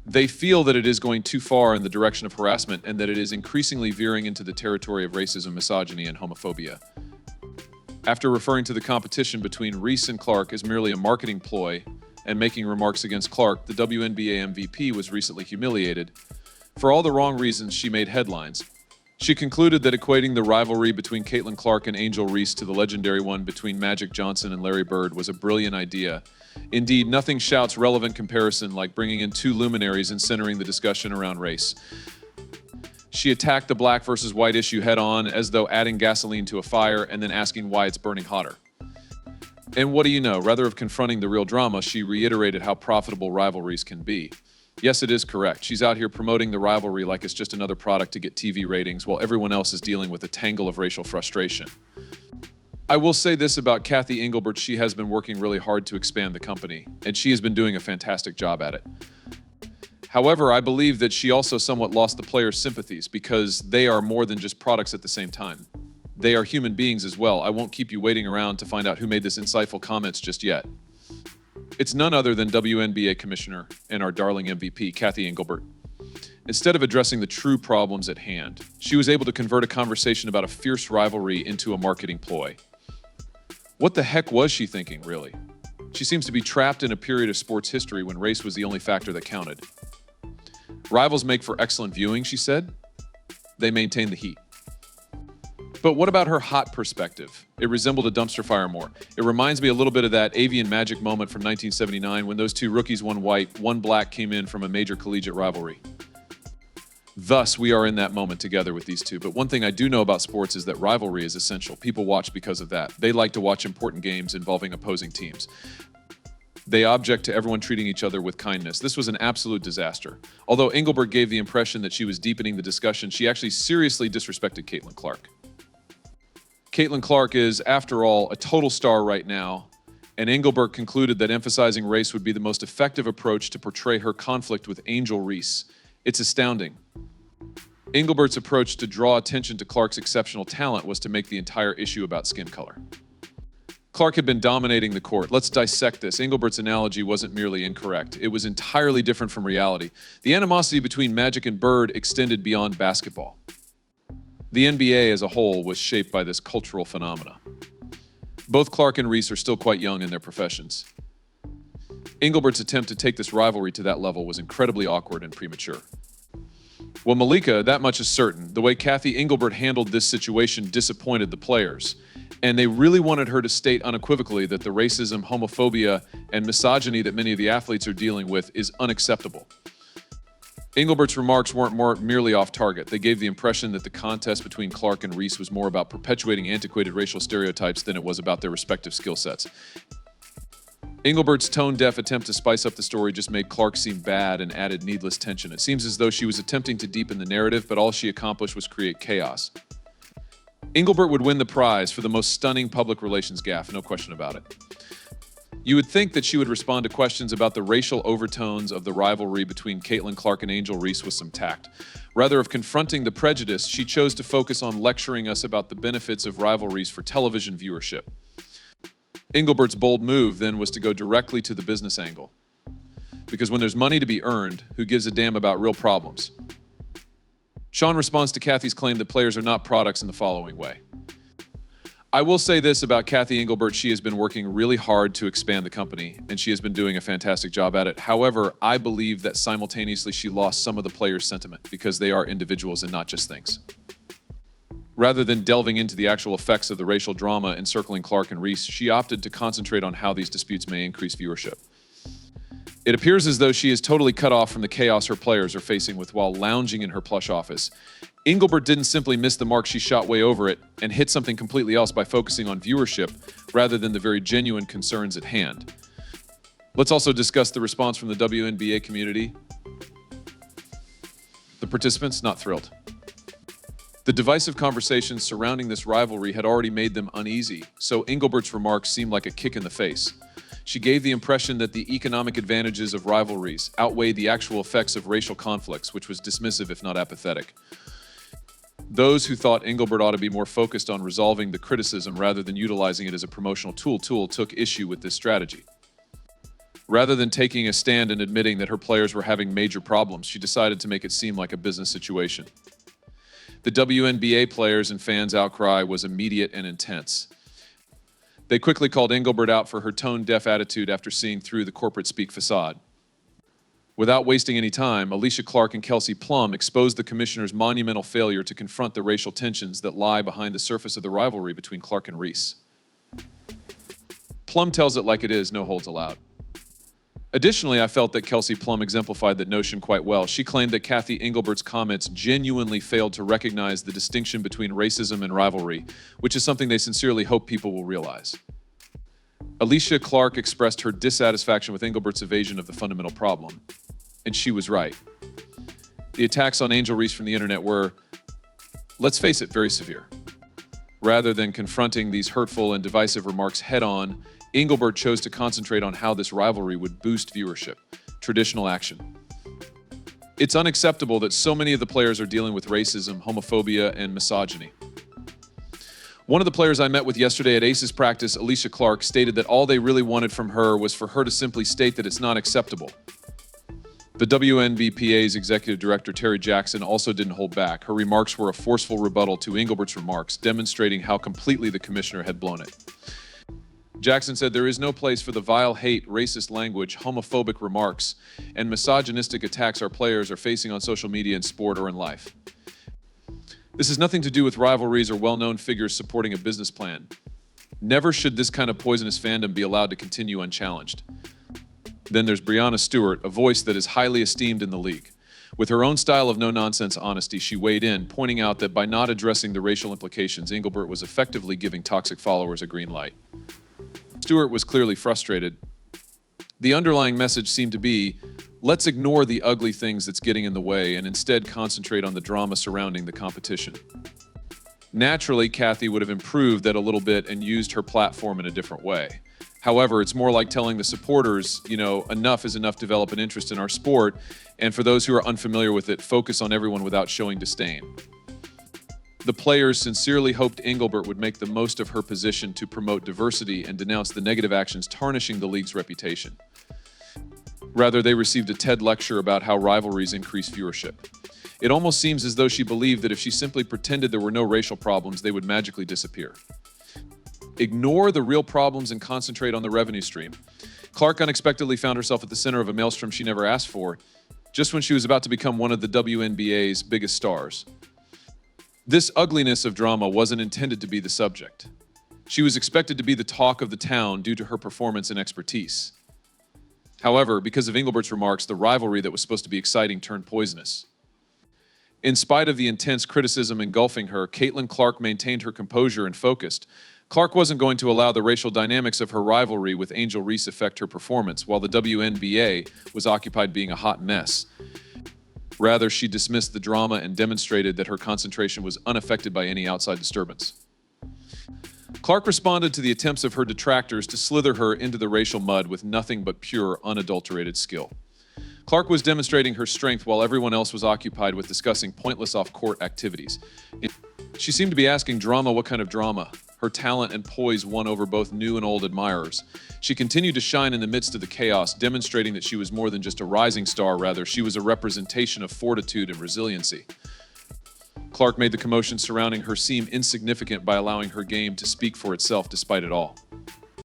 They feel that it is going too far in the direction of harassment and that it is increasingly veering into the territory of racism, misogyny, and homophobia. After referring to the competition between Reese and Clark as merely a marketing ploy and making remarks against Clark, the WNBA MVP was recently humiliated. For all the wrong reasons, she made headlines. She concluded that equating the rivalry between Caitlin Clark and Angel Reese to the legendary one between Magic Johnson and Larry Bird was a brilliant idea. Indeed, nothing shouts relevant comparison like bringing in two luminaries and centering the discussion around race. She attacked the black versus white issue head-on, as though adding gasoline to a fire and then asking why it's burning hotter. And what do you know? Rather than confronting the real drama, she reiterated how profitable rivalries can be. Yes, it is correct. She's out here promoting the rivalry like it's just another product to get TV ratings, while everyone else is dealing with a tangle of racial frustration. I will say this about Cathy Engelbert: she has been working really hard to expand the company, and she has been doing a fantastic job at it. However, I believe that she also somewhat lost the players' sympathies because they are more than just products at the same time. They are human beings as well. I won't keep you waiting around to find out who made this insightful comments just yet. It's none other than WNBA Commissioner and our darling MVP, Cathy Engelbert. Instead of addressing the true problems at hand, she was able to convert a conversation about a fierce rivalry into a marketing ploy. What the heck was she thinking, really? She seems to be trapped in a period of sports history when race was the only factor that counted. Rivals make for excellent viewing, she said. They maintain the heat. But what about her hot perspective? It resembled a dumpster fire more. It reminds me a little bit of that Avian Magic moment from 1979 when those two rookies, one white, one black, came in from a major collegiate rivalry. Thus, we are in that moment together with these two. But one thing I do know about sports is that rivalry is essential. People watch because of that. They like to watch important games involving opposing teams. They object to everyone treating each other with kindness. This was an absolute disaster. Although Engelbert gave the impression that she was deepening the discussion, she actually seriously disrespected Caitlin Clark. Caitlin Clark is, after all, a total star right now, and Engelbert concluded that emphasizing race would be the most effective approach to portray her conflict with Angel Reese. It's astounding. Engelbert's approach to draw attention to Clark's exceptional talent was to make the entire issue about skin color. Clark had been dominating the court. Let's dissect this. Engelbert's analogy wasn't merely incorrect. It was entirely different from reality. The animosity between Magic and Bird extended beyond basketball. The NBA as a whole was shaped by this cultural phenomena. Both Clark and Reese are still quite young in their professions. Engelbert's attempt to take this rivalry to that level was incredibly awkward and premature. Well, Malika, that much is certain. The way Cathy Engelbert handled this situation disappointed the players, and they really wanted her to state unequivocally that the racism, homophobia, and misogyny that many of the athletes are dealing with is unacceptable. Engelbert's remarks weren't merely off target. They gave the impression that the contest between Clark and Reese was more about perpetuating antiquated racial stereotypes than it was about their respective skill sets. Engelbert's tone-deaf attempt to spice up the story just made Clark seem bad and added needless tension. It seems as though she was attempting to deepen the narrative, but all she accomplished was create chaos. Engelbert would win the prize for the most stunning public relations gaffe, no question about it. You would think that she would respond to questions about the racial overtones of the rivalry between Caitlin Clark and Angel Reese with some tact. Rather than confronting the prejudice, she chose to focus on lecturing us about the benefits of rivalries for television viewership. Engelbert's bold move then was to go directly to the business angle. Because when there's money to be earned, who gives a damn about real problems? Sean responds to Cathy's claim that players are not products in the following way. I will say this about Cathy Engelbert: she has been working really hard to expand the company, and she has been doing a fantastic job at it. However, I believe that simultaneously she lost some of the players' sentiment because they are individuals and not just things. Rather than delving into the actual effects of the racial drama encircling Clark and Reese, she opted to concentrate on how these disputes may increase viewership. It appears as though she is totally cut off from the chaos her players are facing with while lounging in her plush office. Engelbert didn't simply miss the mark, she shot way over it and hit something completely else by focusing on viewership rather than the very genuine concerns at hand. Let's also discuss the response from the WNBA community. The participants, not thrilled. The divisive conversations surrounding this rivalry had already made them uneasy, so Engelbert's remarks seemed like a kick in the face. She gave the impression that the economic advantages of rivalries outweighed the actual effects of racial conflicts, which was dismissive if not apathetic. Those who thought Engelbert ought to be more focused on resolving the criticism rather than utilizing it as a promotional tool took issue with this strategy. Rather than taking a stand and admitting that her players were having major problems, she decided to make it seem like a business situation. The WNBA players and fans' outcry was immediate and intense. They quickly called Engelbert out for her tone-deaf attitude after seeing through the corporate speak facade. Without wasting any time, Alicia Clark and Kelsey Plum exposed the commissioner's monumental failure to confront the racial tensions that lie behind the surface of the rivalry between Clark and Reese. Plum tells it like it is, no holds allowed. Additionally, I felt that Kelsey Plum exemplified that notion quite well. She claimed that Kathy Engelbert's comments genuinely failed to recognize the distinction between racism and rivalry, which is something they sincerely hope people will realize. Alicia Clark expressed her dissatisfaction with Engelbert's evasion of the fundamental problem, and she was right. The attacks on Angel Reese from the internet were, let's face it, very severe. Rather than confronting these hurtful and divisive remarks head-on, Engelbert chose to concentrate on how this rivalry would boost viewership. Traditional action. It's unacceptable that so many of the players are dealing with racism, homophobia, and misogyny. One of the players I met with yesterday at Aces practice, Alicia Clark, stated that all they really wanted from her was for her to simply state that it's not acceptable. The WNBPA's executive director, Terry Jackson, also didn't hold back. Her remarks were a forceful rebuttal to Engelbert's remarks, demonstrating how completely the commissioner had blown it. Jackson said there is no place for the vile hate, racist language, homophobic remarks, and misogynistic attacks our players are facing on social media in sport or in life. This has nothing to do with rivalries or well-known figures supporting a business plan. Never should this kind of poisonous fandom be allowed to continue unchallenged. Then there's Breanna Stewart, a voice that is highly esteemed in the league. With her own style of no-nonsense honesty, she weighed in, pointing out that by not addressing the racial implications, Engelbert was effectively giving toxic followers a green light. Stewart was clearly frustrated. The underlying message seemed to be, let's ignore the ugly things that's getting in the way and instead concentrate on the drama surrounding the competition. Naturally, Kathy would have improved that a little bit and used her platform in a different way. However, it's more like telling the supporters, enough is enough, develop an interest in our sport, and for those who are unfamiliar with it, focus on everyone without showing disdain. The players sincerely hoped Engelbert would make the most of her position to promote diversity and denounce the negative actions tarnishing the league's reputation. Rather, they received a TED lecture about how rivalries increase viewership. It almost seems as though she believed that if she simply pretended there were no racial problems, they would magically disappear. Ignore the real problems and concentrate on the revenue stream. Clark unexpectedly found herself at the center of a maelstrom she never asked for, just when she was about to become one of the WNBA's biggest stars. This ugliness of drama wasn't intended to be the subject. She was expected to be the talk of the town due to her performance and expertise. However, because of Engelbert's remarks, the rivalry that was supposed to be exciting turned poisonous. In spite of the intense criticism engulfing her, Caitlin Clark maintained her composure and focused. Clark wasn't going to allow the racial dynamics of her rivalry with Angel Reese affect her performance, while the WNBA was occupied being a hot mess. Rather, she dismissed the drama and demonstrated that her concentration was unaffected by any outside disturbance. Clark responded to the attempts of her detractors to slither her into the racial mud with nothing but pure, unadulterated skill. Clark was demonstrating her strength while everyone else was occupied with discussing pointless off-court activities. She seemed to be asking drama what kind of drama. Her talent and poise won over both new and old admirers. She continued to shine in the midst of the chaos, demonstrating that she was more than just a rising star, rather, she was a representation of fortitude and resiliency. Clark made the commotion surrounding her seem insignificant by allowing her game to speak for itself despite it all.